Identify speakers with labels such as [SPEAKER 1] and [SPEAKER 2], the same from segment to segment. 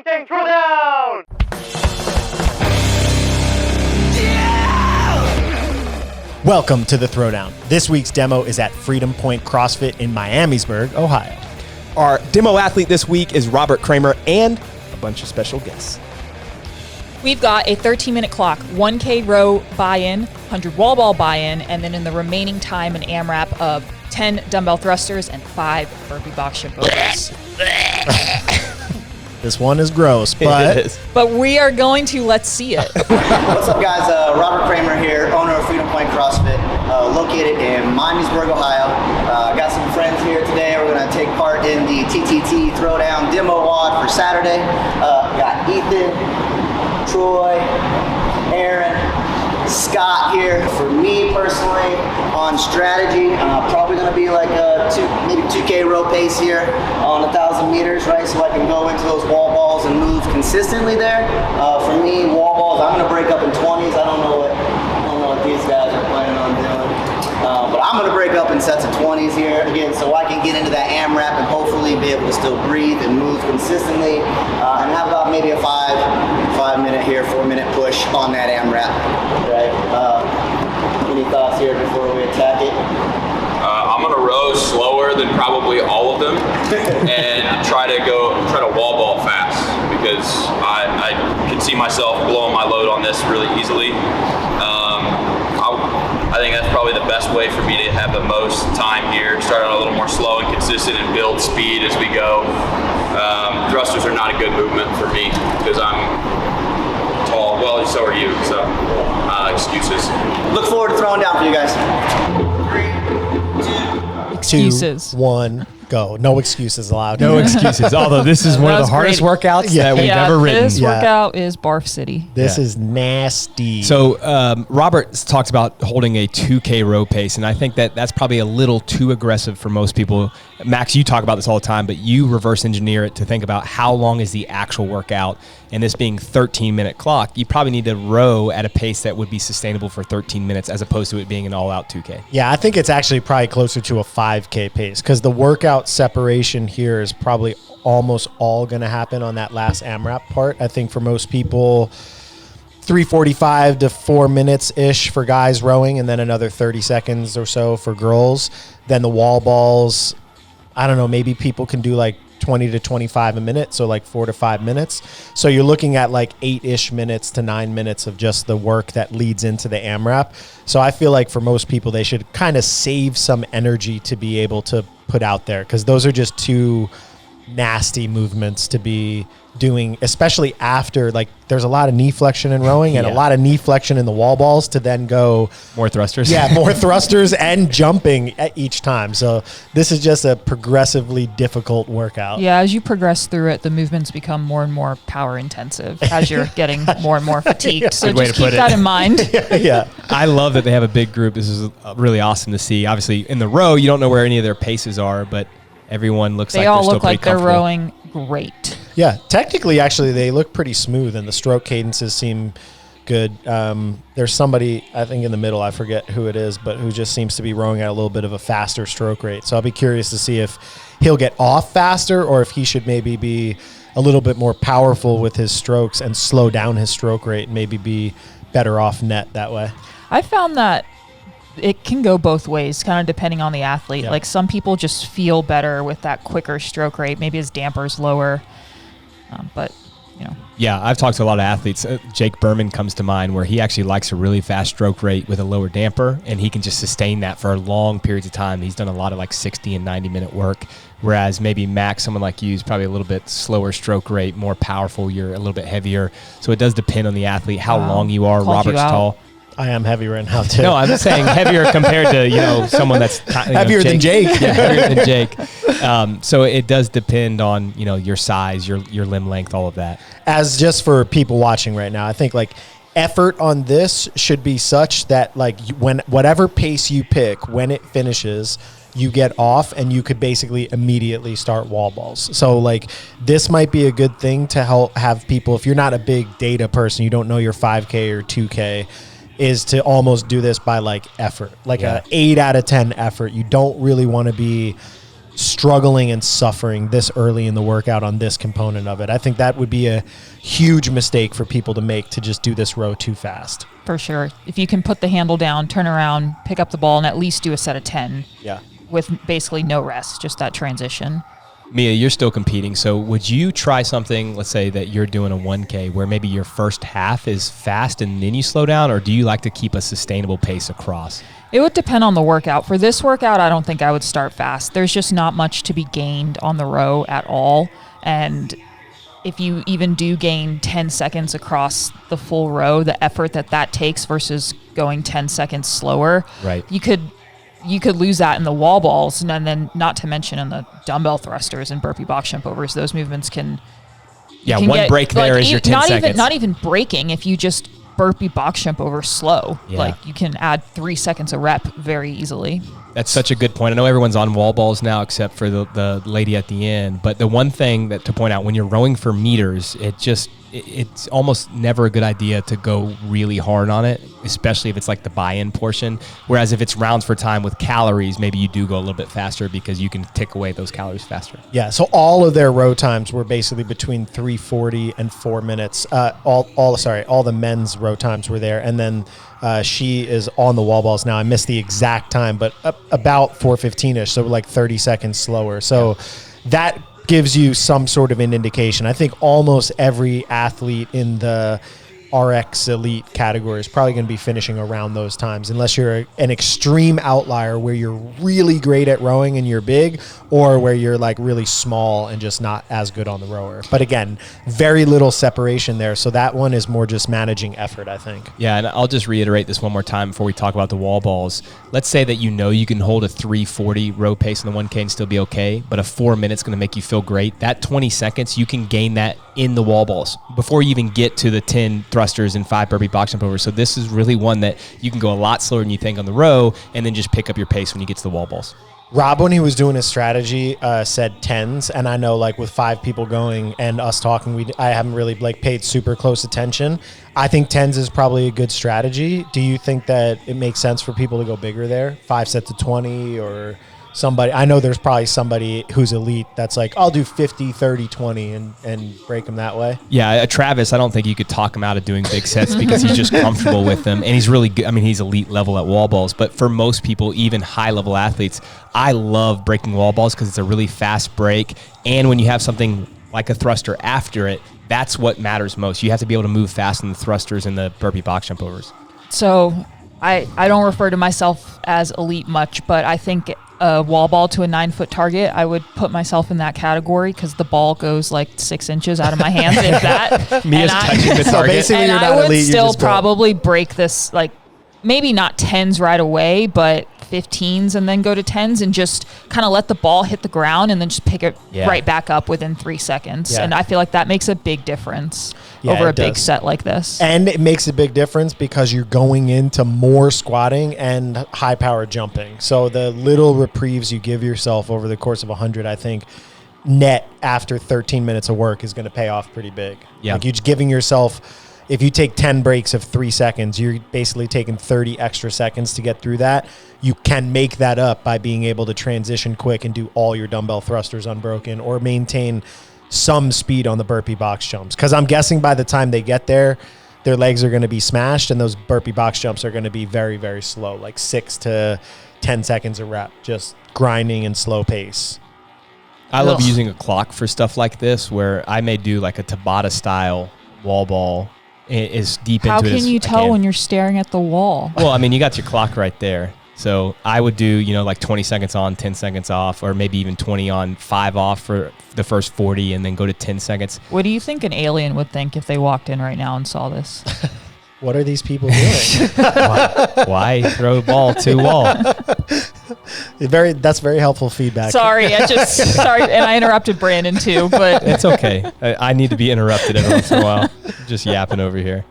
[SPEAKER 1] Throwdown!
[SPEAKER 2] Welcome to the Throwdown. This week's demo is at Freedom Point CrossFit in Miamisburg, Ohio.
[SPEAKER 3] Our demo athlete this week is Robert Kramer and a bunch of special guests.
[SPEAKER 4] We've got a 13-minute clock, 1K row buy-in, 100 wall ball buy-in, and then in the remaining time an AMRAP of 10 dumbbell thrusters and 5 burpee box shimbones.
[SPEAKER 2] This one is gross, but
[SPEAKER 4] But we are going to let's see it.
[SPEAKER 5] What's up, guys? Robert Kramer here, owner of Freedom Point CrossFit, located in Miamisburg, Ohio. Got some friends here today. We're going to take part in the TTT Throwdown demo WOD for Saturday. Got Ethan, Troy, Aaron, Scott here. For me personally, on strategy, probably going to be like a maybe 2K row pace here on 1,000 meters, right? So I can go into those wall balls and move consistently there. For me, wall balls, I'm going to break up in 20s. I don't know what these guys are planning on doing. But I'm going to break up in sets of 20s here again, so I can get into that AMRAP and hopefully be able to still breathe and move consistently, and have about maybe a 4-minute push on that AMRAP. Right? Any thoughts here before we attack it?
[SPEAKER 6] I'm gonna row slower than probably all of them, and try to wall ball fast because I can see myself blowing my load on this really easily. I think that's probably the best way for me to have the most time here. Start out a little more slow and consistent and build speed as we go. Thrusters are not a good movement for me because I'm tall. Well, so are you, so excuses.
[SPEAKER 5] Look forward to throwing down for you guys. 3, 2,
[SPEAKER 4] Excuses.
[SPEAKER 2] 2, 1, go. No excuses allowed.
[SPEAKER 3] No excuses, although this is one of the
[SPEAKER 4] was
[SPEAKER 3] hardest
[SPEAKER 4] great.
[SPEAKER 3] workouts that we've ever written.
[SPEAKER 4] This workout is Barf City.
[SPEAKER 2] This
[SPEAKER 3] Yeah.
[SPEAKER 2] is nasty.
[SPEAKER 3] So Robert talks about holding a 2K row pace, and I think that's probably a little too aggressive for most people. Max, you talk about this all the time, but you reverse engineer it to think about how long is the actual workout, and this being 13-minute clock, you probably need to row at a pace that would be sustainable for 13 minutes as opposed to it being an all-out 2K.
[SPEAKER 2] Yeah, I think it's actually probably closer to a 5K pace because the workout separation here is probably almost all going to happen on that last AMRAP part. I think for most people, 3:45 to 4 minutes-ish for guys rowing, and then another 30 seconds or so for girls. Then the wall balls, I don't know, maybe people can do like 20 to 25 a minute, so like 4 to 5 minutes. So you're looking at like 8-ish minutes to 9 minutes of just the work that leads into the AMRAP. So I feel like for most people, they should kind of save some energy to be able to put out there because those are just too nasty movements to be doing, especially after, like, there's a lot of knee flexion in rowing and a lot of knee flexion in the wall balls to then go
[SPEAKER 3] More thrusters.
[SPEAKER 2] yeah, more thrusters and jumping at each time. So this is just a progressively difficult workout.
[SPEAKER 4] Yeah, as you progress through it, the movements become more and more power intensive as you're getting more and more fatigued. So
[SPEAKER 3] Good way
[SPEAKER 4] just
[SPEAKER 3] to
[SPEAKER 4] keep
[SPEAKER 3] put it.
[SPEAKER 4] that in mind.
[SPEAKER 2] Yeah.
[SPEAKER 3] I love that they have a big group. This is really awesome to see. Obviously, in the row, you don't know where any of their paces are, but everyone looks
[SPEAKER 4] They
[SPEAKER 3] like
[SPEAKER 4] all
[SPEAKER 3] they're still
[SPEAKER 4] look like
[SPEAKER 3] pretty
[SPEAKER 4] they're
[SPEAKER 3] comfortable.
[SPEAKER 4] rowing great.
[SPEAKER 2] Yeah, technically, actually, they look pretty smooth, and the stroke cadences seem good. There's somebody, I think, in the middle, I forget who it is, but who just seems to be rowing at a little bit of a faster stroke rate. So I'll be curious to see if he'll get off faster or if he should maybe be a little bit more powerful with his strokes and slow down his stroke rate and maybe be better off net that way.
[SPEAKER 4] I found that it can go both ways, kind of depending on the athlete.
[SPEAKER 2] Yeah.
[SPEAKER 4] Like some people just feel better with that quicker stroke rate. Maybe his damper's lower, but you know.
[SPEAKER 3] Yeah, I've talked to a lot of athletes. Jake Berman comes to mind where he actually likes a really fast stroke rate with a lower damper, and he can just sustain that for long periods of time. He's done a lot of like 60 and 90-minute work, whereas maybe Max, someone like you, is probably a little bit slower stroke rate, more powerful. You're a little bit heavier. So it does depend on the athlete, how long you are.
[SPEAKER 4] Called you
[SPEAKER 3] Robert's
[SPEAKER 4] out.
[SPEAKER 3] tall.
[SPEAKER 2] I am heavy right now, too.
[SPEAKER 3] No, I'm saying heavier compared to, someone that's
[SPEAKER 2] Heavier than Jake.
[SPEAKER 3] Yeah, heavier than Jake. So it does depend on, your size, your limb length, all of that.
[SPEAKER 2] As just for people watching right now, I think like effort on this should be such that like when whatever pace you pick, when it finishes, you get off and you could basically immediately start wall balls. So like this might be a good thing to help have people, if you're not a big data person, you don't know your 5K or 2K, is to almost do this by like effort, like a 8 out of 10 effort. You don't really want to be struggling and suffering this early in the workout on this component of it. I think that would be a huge mistake for people to make, to just do this row too fast.
[SPEAKER 4] For sure. If you can put the handle down, turn around, pick up the ball, and at least do a set of 10 with basically no rest, just that transition.
[SPEAKER 3] Mia, you're still competing, so would you try something, let's say that you're doing a 1K, where maybe your first half is fast and then you slow down, or do you like to keep a sustainable pace across?
[SPEAKER 4] It would depend on the workout. For this workout, I don't think I would start fast. There's just not much to be gained on the row at all. And if you even do gain 10 seconds across the full row, the effort that takes versus going 10 seconds slower,
[SPEAKER 3] right?
[SPEAKER 4] You could lose that in the wall balls, and then not to mention in the dumbbell thrusters and burpee box jump overs. Those movements can
[SPEAKER 3] one break there is your 10 seconds.
[SPEAKER 4] Not even breaking if you just burpee box jump over slow. Like you can add 3 seconds a rep very easily.
[SPEAKER 3] That's such a good point. I know everyone's on wall balls now except for the lady at the end. But the one thing that to point out, when you're rowing for meters, it's almost never a good idea to go really hard on it, especially if it's like the buy-in portion. Whereas if it's rounds for time with calories, maybe you do go a little bit faster because you can tick away those calories faster.
[SPEAKER 2] Yeah, so all of their row times were basically between 3:40 and 4 minutes. All the men's row times were there. And then she is on the wall balls now. I missed the exact time, but about 4:15-ish, so like 30 seconds slower. So that gives you some sort of an indication. I think almost every athlete in the RX elite category is probably going to be finishing around those times, unless you're an extreme outlier where you're really great at rowing and you're big, or where you're like really small and just not as good on the rower. But again, very little separation there. So that one is more just managing effort, I think.
[SPEAKER 3] Yeah, and I'll just reiterate this one more time before we talk about the wall balls. Let's say that you can hold a 3:40 row pace in the 1K and still be okay, but a 4 minutes going to make you feel great. That 20 seconds, you can gain that in the wall balls before you even get to the 10 thrusters and 5 burpee box jump overs. So this is really one that you can go a lot slower than you think on the row, and then just pick up your pace when you get to the wall balls.
[SPEAKER 2] Rob, when he was doing his strategy, said 10s, and I know like with 5 people going and us talking, I haven't really like paid super close attention. I think 10s is probably a good strategy. Do you think that it makes sense for people to go bigger there? 5 sets of 20 or somebody? I know there's probably somebody who's elite that's like, I'll do 50, 30, 20 and break them that way.
[SPEAKER 3] Yeah, Travis, I don't think you could talk him out of doing big sets because he's just comfortable with them, and he's really good. I mean, he's elite level at wall balls, but for most people, even high level athletes, I love breaking wall balls because it's a really fast break, and when you have something like a thruster after it, that's what matters most. You have to be able to move fast in the thrusters and the burpee box jump overs.
[SPEAKER 4] So I don't refer to myself as elite much, but I think a wall ball to a 9-foot target, I would put myself in that category because the ball goes like 6 inches out of my hands, if that.
[SPEAKER 3] Mia's touching the target.
[SPEAKER 2] So basically,
[SPEAKER 4] and
[SPEAKER 2] you're
[SPEAKER 4] I
[SPEAKER 2] not
[SPEAKER 4] would
[SPEAKER 2] elite.
[SPEAKER 4] still probably break this, like maybe not 10s right away, but 15s and then go to 10s and just kind of let the ball hit the ground and then just pick it right back up within 3 seconds. Yeah. And I feel like that makes a big difference over a big set like this.
[SPEAKER 2] And it makes a big difference because you're going into more squatting and high power jumping. So the little reprieves you give yourself over the course of 100, I think net after 13 minutes of work is going to pay off pretty big.
[SPEAKER 3] Yeah.
[SPEAKER 2] Like you're just giving yourself, if you take 10 breaks of 3 seconds, you're basically taking 30 extra seconds to get through that. You can make that up by being able to transition quick and do all your dumbbell thrusters unbroken, or maintain some speed on the burpee box jumps. Because I'm guessing by the time they get there, their legs are going to be smashed, and those burpee box jumps are going to be very, very slow, like 6 to 10 seconds a rep, just grinding and slow pace.
[SPEAKER 3] I love using a clock for stuff like this, where I may do like a Tabata style wall ball is deep into it.
[SPEAKER 4] How can you tell when you're staring at the wall?
[SPEAKER 3] Well, I mean, you got your clock right there. So I would do, like 20 seconds on, 10 seconds off, or maybe even 20 on, 5 off for the first 40, and then go to 10 seconds.
[SPEAKER 4] What do you think an alien would think if they walked in right now and saw this?
[SPEAKER 2] What are these people doing?
[SPEAKER 3] Why throw a ball to a wall?
[SPEAKER 2] That's very helpful feedback.
[SPEAKER 4] Sorry, and I interrupted Brandon too, but
[SPEAKER 3] it's okay. I need to be interrupted every once in a while. Just yapping over here.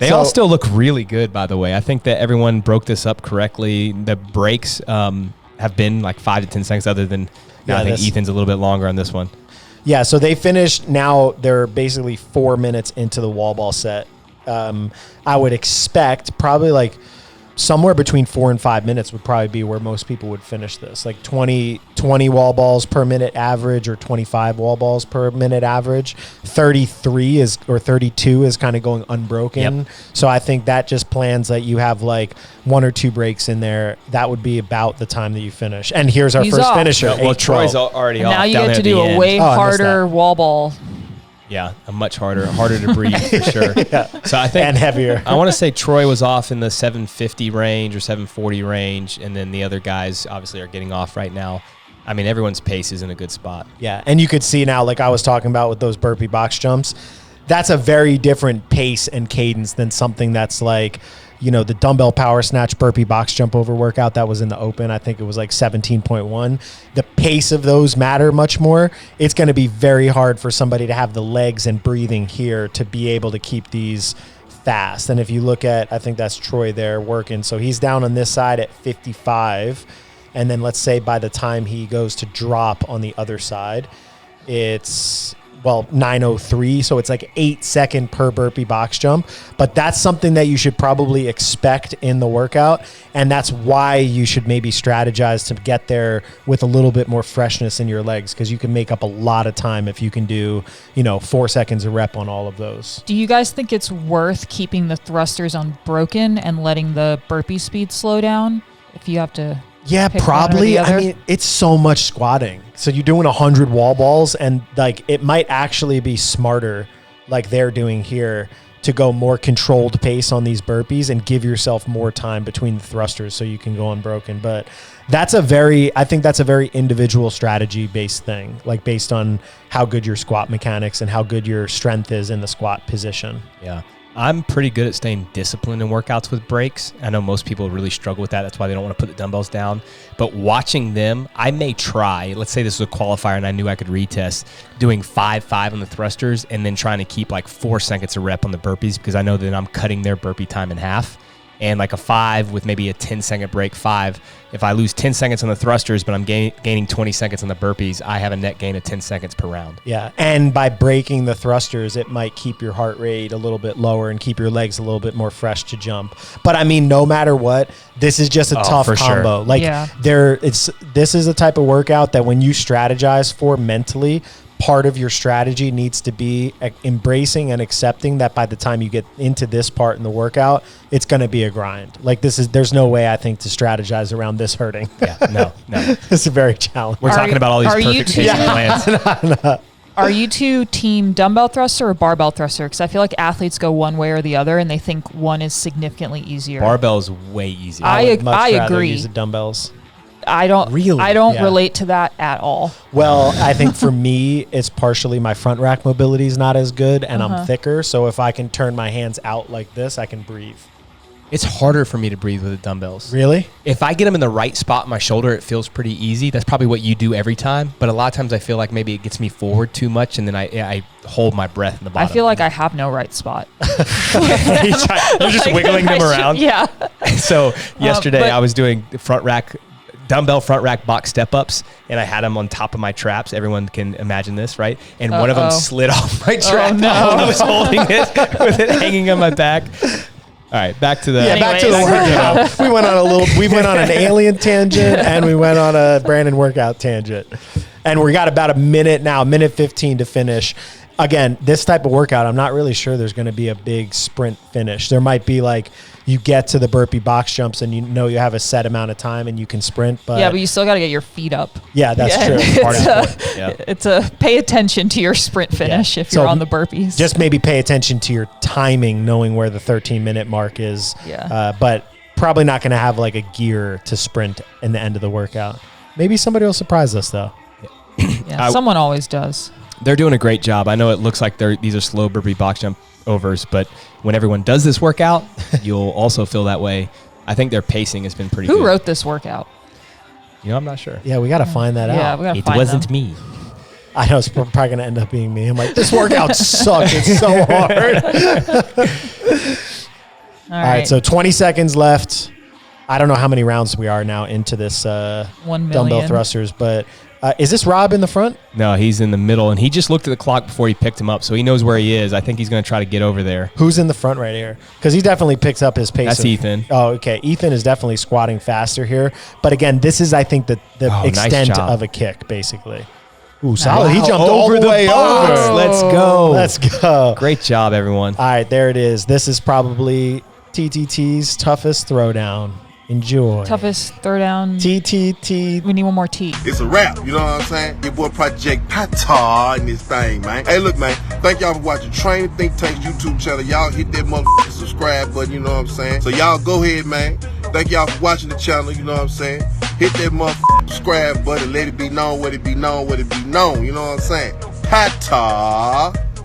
[SPEAKER 3] They all still look really good, by the way. I think that everyone broke this up correctly. The breaks have been like 5 to 10 seconds, other than I think Ethan's a little bit longer on this one.
[SPEAKER 2] Yeah, so they finished. Now they're basically 4 minutes into the wall ball set. I would expect probably like somewhere between 4 and 5 minutes would probably be where most people would finish this. Like 20 wall balls per minute average, or 25 wall balls per minute average. 32 is kind of going unbroken.
[SPEAKER 3] Yep.
[SPEAKER 2] So I think that just plans that you have like 1 or 2 breaks in there. That would be about the time that you finish. And here's our
[SPEAKER 4] He's
[SPEAKER 2] first
[SPEAKER 4] off.
[SPEAKER 2] finisher.
[SPEAKER 3] Well,
[SPEAKER 2] 8-12.
[SPEAKER 3] Troy's already
[SPEAKER 4] And
[SPEAKER 3] off.
[SPEAKER 4] now you
[SPEAKER 3] down
[SPEAKER 4] get
[SPEAKER 3] there
[SPEAKER 4] to
[SPEAKER 3] at
[SPEAKER 4] do
[SPEAKER 3] the
[SPEAKER 4] a
[SPEAKER 3] end.
[SPEAKER 4] way
[SPEAKER 2] I missed
[SPEAKER 4] harder
[SPEAKER 2] that.
[SPEAKER 4] wall ball.
[SPEAKER 3] Yeah, a much harder to breathe for sure. So I think
[SPEAKER 2] And heavier.
[SPEAKER 3] I want to say Troy was off in the 750 range or 740 range, and then the other guys obviously are getting off right now. I mean, everyone's pace is in a good spot.
[SPEAKER 2] Yeah, and you could see now, like I was talking about with those burpee box jumps, that's a very different pace and cadence than something that's like, you know, the dumbbell power snatch burpee box jump over workout that was in the open. I think it was like 17.1. The pace of those matter much more. It's going to be very hard for somebody to have the legs and breathing here to be able to keep these fast. And if you look at, I think that's Troy there working. So he's down on this side at 55. And then let's say by the time he goes to drop on the other side, it's 9:03, so it's like 8 second per burpee box jump. But that's something that you should probably expect in the workout, and that's why you should maybe strategize to get there with a little bit more freshness in your legs, because you can make up a lot of time if you can do 4 seconds a rep on all of those.
[SPEAKER 4] Do you guys think it's worth keeping the thrusters unbroken and letting the burpee speed slow down if you have to?
[SPEAKER 2] Yeah,
[SPEAKER 4] Pick one or
[SPEAKER 2] probably.
[SPEAKER 4] the
[SPEAKER 2] I
[SPEAKER 4] other?
[SPEAKER 2] mean, it's so much squatting. So you're doing 100 wall balls, and like it might actually be smarter, like they're doing here, to go more controlled pace on these burpees and give yourself more time between the thrusters so you can go unbroken. But I think that's a very individual strategy based thing, like based on how good your squat mechanics and how good your strength is in the squat position.
[SPEAKER 3] Yeah. I'm pretty good at staying disciplined in workouts with breaks. I know most people really struggle with that. That's why they don't want to put the dumbbells down. But watching them, I may try, let's say this was a qualifier and I knew I could retest, doing 5-5 on the thrusters and then trying to keep like 4 seconds a rep on the burpees, because I know that I'm cutting their burpee time in half. And like a 5 with maybe a 10-second break 5. If I lose 10 seconds on the thrusters, but I'm gaining 20 seconds on the burpees, I have a net gain of 10 seconds per round.
[SPEAKER 2] Yeah, and by breaking the thrusters, it might keep your heart rate a little bit lower and keep your legs a little bit more fresh to jump. But I mean, no matter what, this is just a tough
[SPEAKER 3] for
[SPEAKER 2] combo.
[SPEAKER 3] sure.
[SPEAKER 2] Like
[SPEAKER 4] Yeah.
[SPEAKER 2] this is a type of workout that when you strategize for mentally, part of your strategy needs to be embracing and accepting that by the time you get into this part in the workout, it's going to be a grind. Like there's no way I think to strategize around this hurting.
[SPEAKER 3] Yeah, no.
[SPEAKER 2] It's very challenging.
[SPEAKER 3] We're talking about all these
[SPEAKER 4] are you
[SPEAKER 3] perfect pacing plans.
[SPEAKER 4] Are you two team dumbbell thruster or barbell thruster? Because I feel like athletes go one way or the other, and they think one is significantly easier.
[SPEAKER 3] Barbell's way easier.
[SPEAKER 4] I
[SPEAKER 2] would much rather
[SPEAKER 4] agree.
[SPEAKER 2] use the dumbbells.
[SPEAKER 4] I don't
[SPEAKER 3] Really?
[SPEAKER 4] I don't
[SPEAKER 2] Yeah.
[SPEAKER 4] relate to that at all.
[SPEAKER 2] Well, I think for me, it's partially my front rack mobility is not as good, and I'm thicker. So if I can turn my hands out like this, I can breathe.
[SPEAKER 3] It's harder for me to breathe with the dumbbells.
[SPEAKER 2] Really?
[SPEAKER 3] If I get them in the right spot in my shoulder, it feels pretty easy. That's probably what you do every time. But a lot of times I feel like maybe it gets me forward too much, and then I hold my breath in the bottom.
[SPEAKER 4] I feel like I have no right spot.
[SPEAKER 3] You're just
[SPEAKER 4] Like,
[SPEAKER 3] wiggling them
[SPEAKER 4] I should-
[SPEAKER 3] around.
[SPEAKER 4] Yeah.
[SPEAKER 3] So yesterday
[SPEAKER 4] but-
[SPEAKER 3] I was doing dumbbell front rack box step ups, and I had them on top of my traps. Everyone can imagine this, right? And one of them slid off my trap
[SPEAKER 4] no.
[SPEAKER 3] while I was holding it with it hanging on my back. All right, back to the
[SPEAKER 2] Back to the
[SPEAKER 4] Anyways.
[SPEAKER 2] workout. We went on an alien tangent, and we went on a Brandon workout tangent. And we got about a minute now, minute 15 to finish. Again, this type of workout, I'm not really sure there's going to be a big sprint finish. There might be like you get to the burpee box jumps and you know you have a set amount of time and you can sprint. But
[SPEAKER 4] Yeah, but you still got to get your feet up.
[SPEAKER 2] yeah, that's
[SPEAKER 4] Yeah.
[SPEAKER 2] true.
[SPEAKER 3] Part of it. Yeah.
[SPEAKER 4] It's a pay attention to your sprint finish if
[SPEAKER 2] So
[SPEAKER 4] you're on the burpees.
[SPEAKER 2] Just maybe pay attention to your timing, knowing where the 13-minute mark is.
[SPEAKER 4] Yeah.
[SPEAKER 2] But probably not going to have like a gear to sprint in the end of the workout. Maybe somebody will surprise us though.
[SPEAKER 4] yeah, someone always does.
[SPEAKER 3] They're doing a great job. I know it looks like these are slow burpee box jump overs, but when everyone does this workout, you'll also feel that way. I think their pacing has been pretty good.
[SPEAKER 4] Who wrote this workout?
[SPEAKER 3] I'm not sure.
[SPEAKER 2] Yeah, we got to find that
[SPEAKER 4] Yeah,
[SPEAKER 2] out.
[SPEAKER 4] we got to
[SPEAKER 3] It
[SPEAKER 4] find
[SPEAKER 3] wasn't
[SPEAKER 4] them.
[SPEAKER 3] me.
[SPEAKER 2] I know it's probably going to end up being me. I'm like, this workout sucks. It's so hard.
[SPEAKER 4] All
[SPEAKER 2] All right, so 20 seconds left. I don't know how many rounds we are now into this
[SPEAKER 4] 1
[SPEAKER 2] dumbbell
[SPEAKER 4] million.
[SPEAKER 2] thrusters, but Is this Rob in the front?
[SPEAKER 3] No, he's in the middle, and he just looked at the clock before he picked him up, so he knows where he is. I think he's going to try to get over there.
[SPEAKER 2] Who's in the front right here? Because he definitely picks up his pace.
[SPEAKER 3] That's Ethan.
[SPEAKER 2] Oh, okay. Ethan is definitely squatting faster here. But again, this is, I think, the extent
[SPEAKER 3] nice job.
[SPEAKER 2] of a kick, basically. Ooh, solid. He jumped
[SPEAKER 3] over
[SPEAKER 2] all the way
[SPEAKER 3] box.
[SPEAKER 2] over.
[SPEAKER 3] Let's go.
[SPEAKER 2] Let's go.
[SPEAKER 3] Great job, everyone.
[SPEAKER 2] All right, there it is. This is probably TTT's toughest throwdown. Enjoy.
[SPEAKER 4] Toughest throwdown.
[SPEAKER 2] TTT.
[SPEAKER 4] We need one more T.
[SPEAKER 1] It's a wrap, you know what I'm saying? Your boy Project Pata in this thing, man. Hey, look, man, thank y'all for watching Training Think Tank's YouTube channel. Y'all hit that motherfucking subscribe button, you know what I'm saying? So y'all go ahead, man. Thank y'all for watching the channel, you know what I'm saying? Hit that motherfucking subscribe button. Let it be known what it be known, what it be known, you know what I'm saying? Pata.